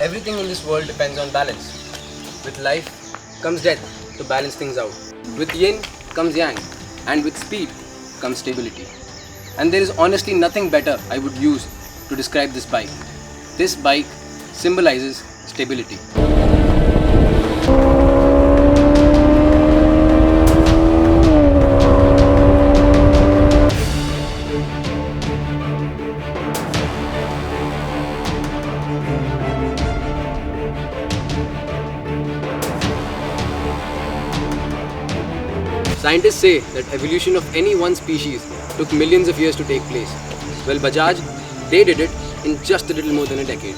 Everything in this world depends on balance. With life comes death to balance things out. With yin comes yang, and with speed comes stability. And there is honestly nothing better I would use to describe this bike. This bike symbolizes stability. Scientists say that evolution of any one species took millions of years to take place. Well, Bajaj, they did it in just a little more than a decade.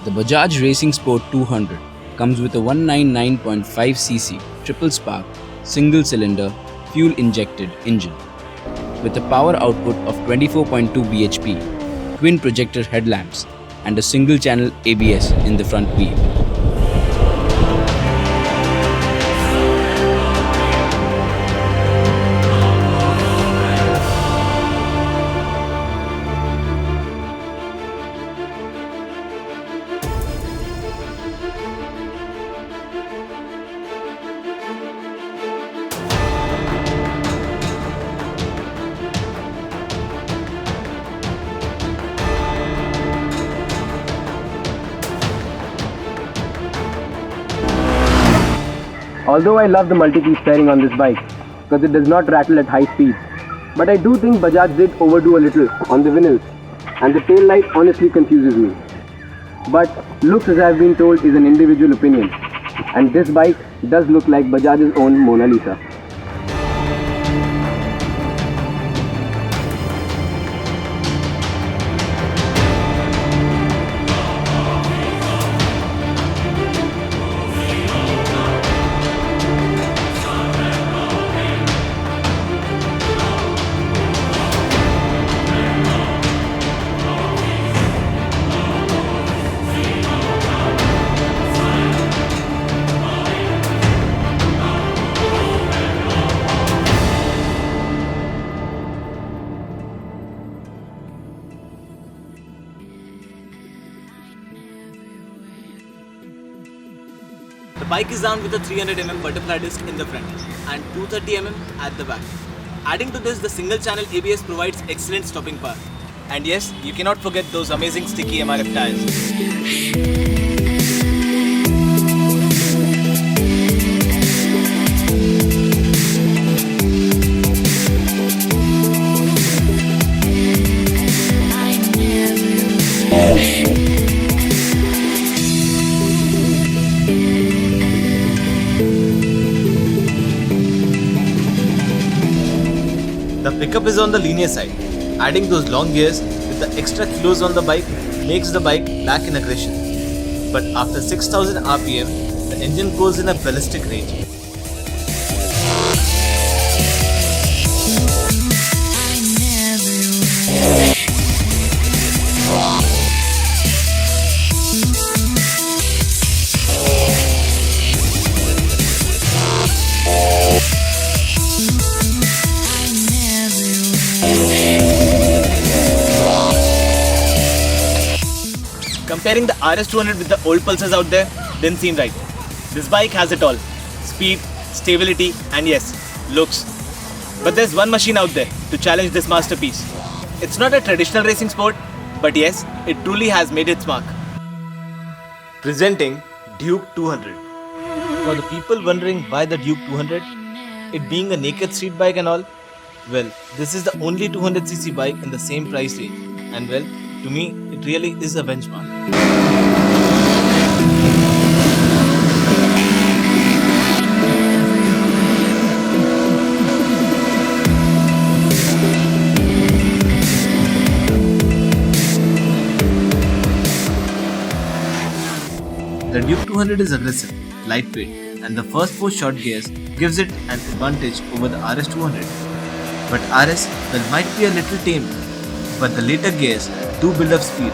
The Bajaj Racing Sport 200 comes with a 199.5cc triple spark, single cylinder, fuel injected engine with a power output of 24.2 bhp, twin projector headlamps and a single channel ABS in the front wheel. Although I love the multi-piece pairing on this bike because it does not rattle at high speeds, but I do think Bajaj did overdo a little on the vinyls, and the tail light honestly confuses me. But looks, as I've been told, is an individual opinion, and this bike does look like Bajaj's own Mona Lisa. The bike is armed with a 300mm butterfly disc in the front and 230mm at the back. Adding to this, the single channel ABS provides excellent stopping power. And yes, you cannot forget those amazing sticky MRF tires. The pickup is on the linear side. Adding those long gears with the extra kilos on the bike makes the bike lack in aggression. But after 6000 RPM, the engine goes in a ballistic range. Comparing the RS200 with the old Pulsars out there didn't seem right. This bike has it all. Speed, stability and yes, looks. But there's one machine out there to challenge this masterpiece. It's not a traditional racing sport, but yes, it truly has made its mark. Presenting DUKE200. For the people wondering why the DUKE200, it being a naked street bike and all, well, this is the only 200cc bike in the same price range. And well, to me, it really is a benchmark. The DUKE200 DUKE200 is aggressive, lightweight, and the first 4 short gears gives it an advantage over the RS200. But RS might be a little tame, but the later gears do build up speed,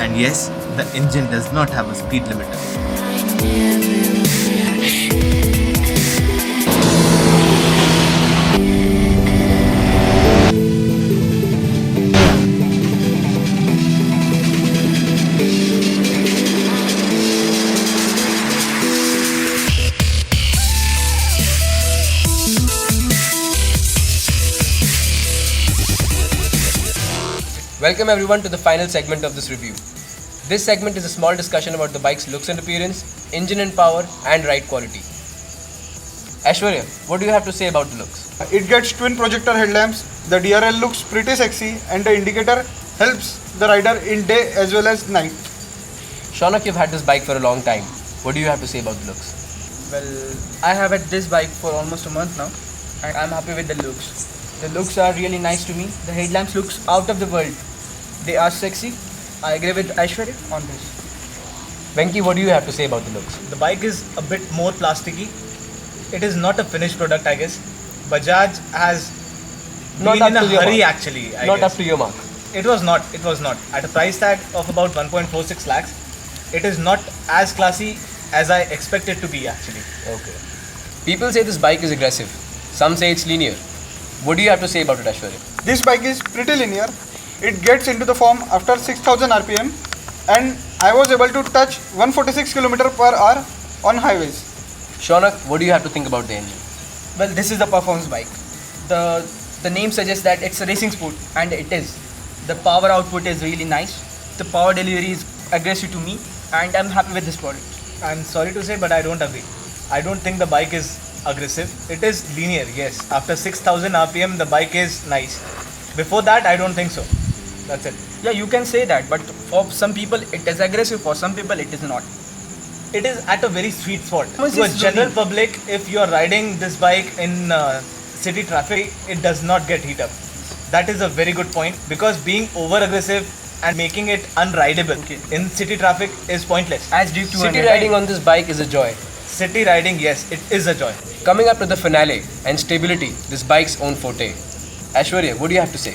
and yes, the engine does not have a speed limiter. Welcome everyone to the final segment of this review. This segment is a small discussion about the bike's looks and appearance, engine and power, and ride quality. Aishwarya, what do you have to say about the looks? It gets twin projector headlamps, the DRL looks pretty sexy, and the indicator helps the rider in day as well as night. Shaunak, you've had this bike for a long time. What do you have to say about the looks? Well, I have had this bike for almost a month now, and I'm happy with the looks. The looks are really nice to me. The headlamps looks out of the world. They are sexy. I agree with Aishwarya on this. Venki, what do you have to say about the looks? The bike is a bit more plasticky. It is not a finished product, I guess. Bajaj has Not been up in a to your hurry mark. actually. I Not guess. up to your mark. It was not. At a price tag of about 1.46 lakhs, it is not as classy as I expect it to be actually. Okay. People say this bike is aggressive. Some say it's linear. What do you have to say about it, Aishwarya? This bike is pretty linear. It gets into the form after 6000 RPM, and I was able to touch 146 km per hour on highways. Shaunak, what do you have to think about the engine? Well, this is a performance bike. The name suggests that it's a racing sport, and it is. The power output is really nice. The power delivery is aggressive to me, and I'm happy with this product. I'm sorry to say, but I don't agree. I don't think the bike is aggressive. It is linear, yes. After 6000 RPM, the bike is nice. Before that, I don't think so. That's it. Yeah, you can say that, but for some people it is aggressive, for some people it is not. It is at a very sweet spot. Once To a it's general loading. public, if you are riding this bike in city traffic, it does not get heat up. That is a very good point, because being over aggressive and making it unrideable in city traffic is pointless. As DUKE200. City riding on this bike is a joy. City riding, yes, it is a joy. Coming up to the finale and stability, this bike's own forte. Aishwarya, what do you have to say?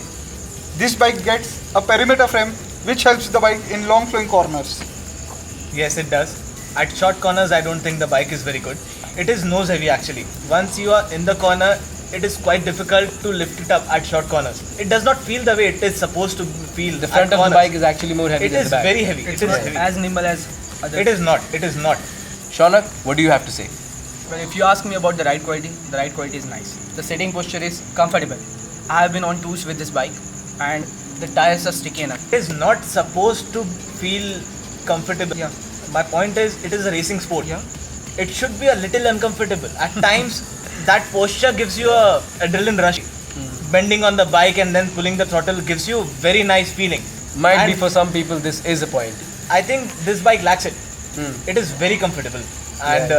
This bike gets a perimeter frame which helps the bike in long flowing corners. Yes, it does. At short corners, I don't think the bike is very good. It is nose heavy actually. Once you are in the corner, it is quite difficult to lift it up at short corners. It does not feel the way it is supposed to feel. The front of the bike is actually more heavy It than is the back. very heavy. It's It is not heavy. as nimble as other. It is not. It is not. Shaunak, what do you have to say? Well, if you ask me about the ride quality is nice. The sitting posture is comfortable. I have been on tours with this bike, and the tires are sticky enough. It is not supposed to feel comfortable. Yeah. My point is, it is a racing sport. Yeah. It should be a little uncomfortable. At times, that posture gives you a adrenaline rush. Bending on the bike and then pulling the throttle gives you very nice feeling. Might be And for some people this is a point. I think this bike lacks it. It is very comfortable, and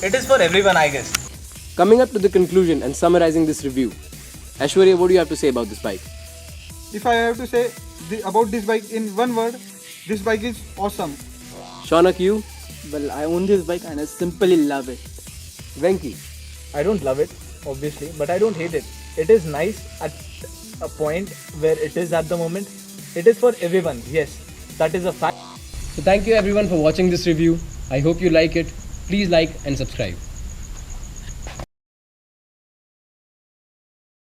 it is for everyone, I guess. Coming up to the conclusion and summarizing this review, Aishwarya, what do you have to say about this bike? If I have to say about this bike in one word, this bike is awesome. Shaunak, you? Well, I own this bike and I simply love it. Venki? I don't love it, obviously, but I don't hate it. It is nice at a point where it is at the moment. It is for everyone, yes. That is a fact. So thank you everyone for watching this review. I hope you like it. Please like and subscribe.